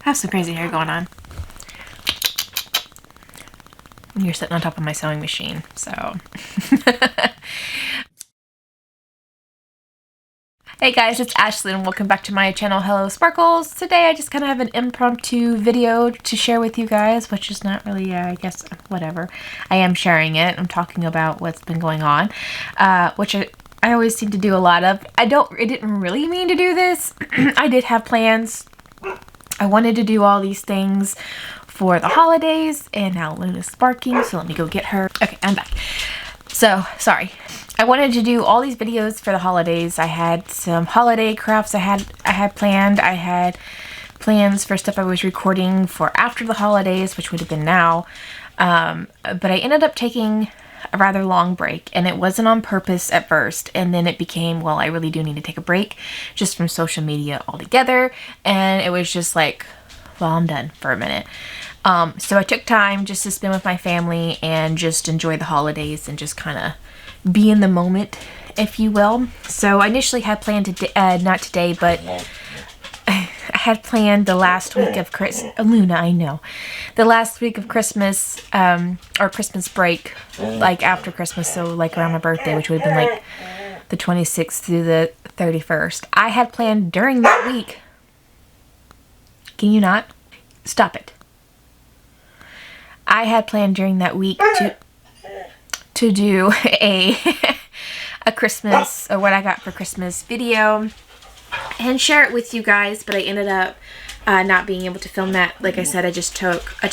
I have some crazy hair going on. You're sitting on top of my sewing machine, so. Hey guys, it's Ashley and welcome back to my channel, Hello Sparkles. Today I just kind of have an impromptu video to share with you guys, which is not really, I guess, whatever. I am sharing it. I'm talking about what's been going on, which I always seem to do a lot of. I didn't really mean to do this. I did have plans. I wanted to do all these things for the holidays, and now Luna's sparking, so let me go get her. Okay, I'm back. So, sorry. I wanted to do all these videos for the holidays. I had some holiday crafts I had planned. I had plans for stuff I was recording for after the holidays, which would have been now. But I ended up taking a rather long break, and it wasn't on purpose at first, and then it became, well, I really do need to take a break just from social media altogether, and it was just like, well, I'm done for a minute. So I took time just to spend with my family and just enjoy the holidays and just kind of be in the moment, if you will. So I initially had planned to, not today, but I had planned the last week of Luna, I know. The last week of Christmas, or Christmas break, like after Christmas, so like around my birthday, which would have been like the 26th through the 31st. I had planned during that week. Can you not? Stop it. I had planned during that week to do a Christmas, or what I got for Christmas video and share it with you guys, but I ended up not being able to film that. Like I said, I just took that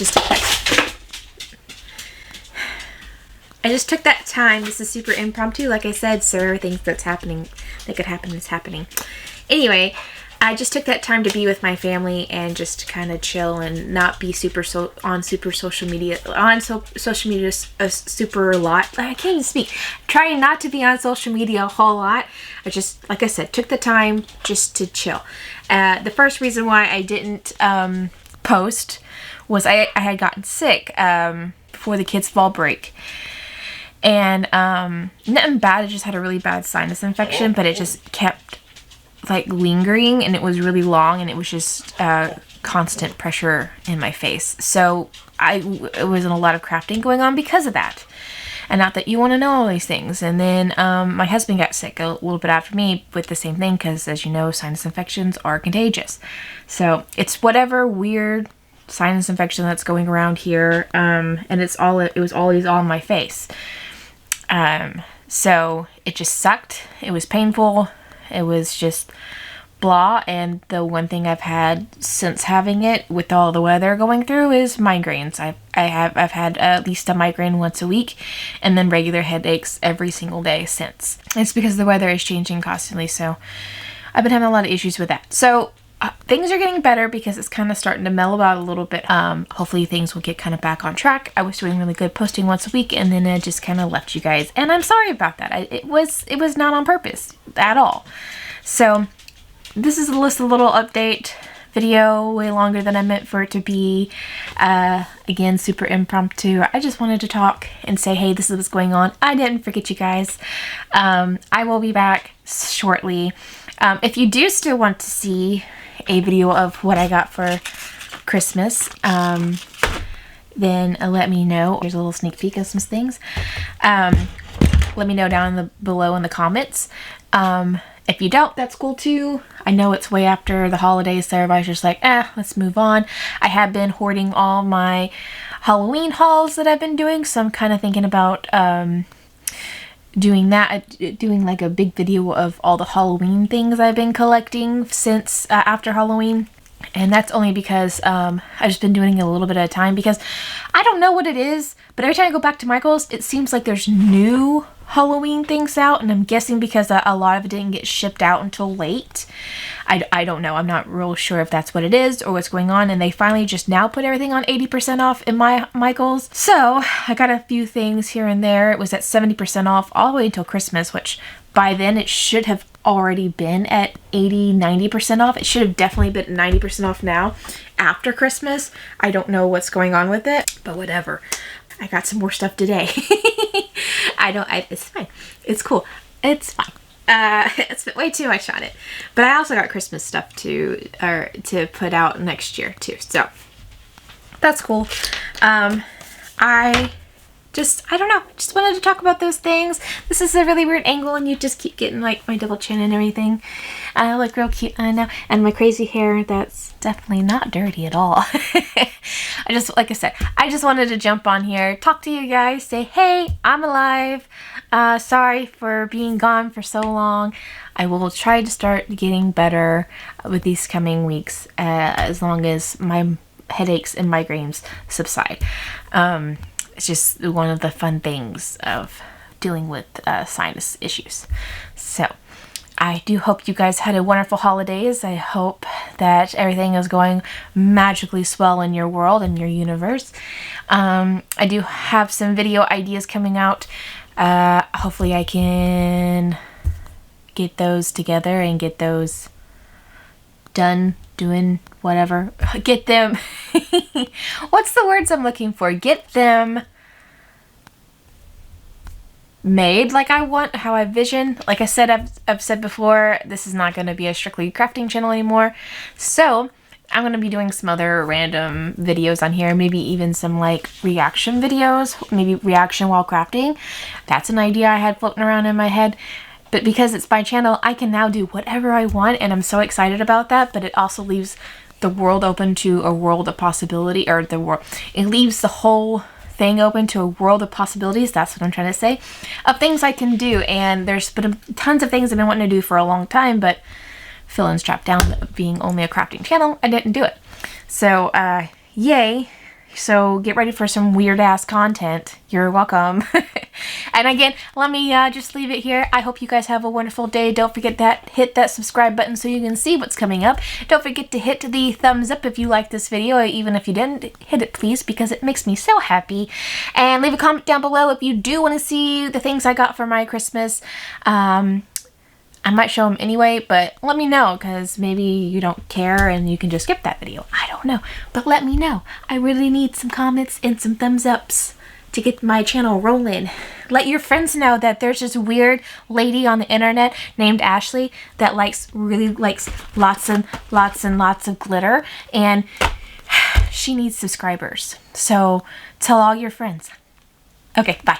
time. This is super impromptu, like I said, so everything that's happening that could happen is happening. Anyway, I just took that time to be with my family and just kind of chill and not be super social media super a lot. I can't even speak. Trying not to be on social media a whole lot. I just, like I said, took the time just to chill. The first reason why I didn't post was I had gotten sick before the kids' fall break. And nothing bad, I just had a really bad sinus infection, but it just kept like lingering, and it was really long, and it was just constant pressure in my face. So it was a lot of crafting going on because of that. And not that you want to know all these things. And then my husband got sick a little bit after me with the same thing, because as you know, sinus infections are contagious. So it's whatever weird sinus infection that's going around here, and it was always on my face. So it just sucked. It was painful. It was just blah, and the one thing I've had since having it, with all the weather going through, is migraines. I've had at least a migraine once a week, and then regular headaches every single day since. It's because the weather is changing constantly, so I've been having a lot of issues with that. So things are getting better because it's kind of starting to mellow out a little bit. Hopefully things will get kind of back on track. I was doing really good, posting once a week, and then it just kind of left you guys, and I'm sorry about that. It was not on purpose at all. So this is just a little update video, way longer than I meant for it to be. Again, super impromptu. I just wanted to talk and say, hey, this is what's going on. I didn't forget you guys. I will be back shortly. If you do still want to see a video of what I got for Christmas, then let me know. Here's a little sneak peek of some things. Let me know down below in the comments. If you don't, that's cool too. I know it's way after the holidays, so everybody's just like, let's move on. I have been hoarding all my Halloween hauls that I've been doing, so I'm kind of thinking about doing like a big video of all the Halloween things I've been collecting since after Halloween. And that's only because I've just been doing it a little bit at a time, because I don't know what it is, but every time I go back to Michael's, it seems like there's new Halloween things out, and I'm guessing because a lot of it didn't get shipped out until late. I don't know. I'm not real sure if that's what it is or what's going on, and they finally just now put everything on 80% off in my Michael's. So I got a few things here and there. It was at 70% off all the way until Christmas, which by then it should have already been at 80-90% off. It should have definitely been 90% off now after Christmas. I don't know what's going on with it, but whatever. I got some more stuff today. It's fine. It's cool. It's fine. It's way too much on it. But I also got Christmas stuff to put out next year too. So that's cool. I don't know, just wanted to talk about those things. This is a really weird angle and you just keep getting like my double chin and everything. I look real cute, I know. And my crazy hair, that's definitely not dirty at all. Like I said, I just wanted to jump on here, talk to you guys, say, hey, I'm alive. Sorry for being gone for so long. I will try to start getting better with these coming weeks, as long as my headaches and migraines subside. It's just one of the fun things of dealing with sinus issues. So I do hope you guys had a wonderful holidays. I hope that everything is going magically swell in your world and your universe. I do have some video ideas coming out. Hopefully I can get those together and get those done, doing whatever. Get them, what's the words I'm looking for? Get them made like I want, how I vision. Like I said, I've said before, this is not going to be a strictly crafting channel anymore. So I'm going to be doing some other random videos on here. Maybe even some like reaction videos, maybe reaction while crafting. That's an idea I had floating around in my head. But because it's my channel, I can now do whatever I want, and I'm so excited about that. But it also leaves the world open to a world of possibility, or it leaves the whole thing open to a world of possibilities. That's what I'm trying to say, of things I can do. And there's been tons of things I've been wanting to do for a long time, but feeling strapped down being only a crafting channel, I didn't do it. So, yay. So get ready for some weird ass content. You're welcome. And again, let me just leave it here. I hope you guys have a wonderful day. Don't forget that, hit that subscribe button so you can see what's coming up. Don't forget to hit the thumbs up if you liked this video. Even if you didn't, hit it please, because it makes me so happy. And leave a comment down below if you do want to see the things I got for my Christmas. I might show them anyway, but let me know, because maybe you don't care and you can just skip that video. I don't know, but let me know. I really need some comments and some thumbs ups to get my channel rolling. Let your friends know that there's this weird lady on the internet named Ashley that really likes lots and lots and lots of glitter, and she needs subscribers. So tell all your friends. Okay, bye.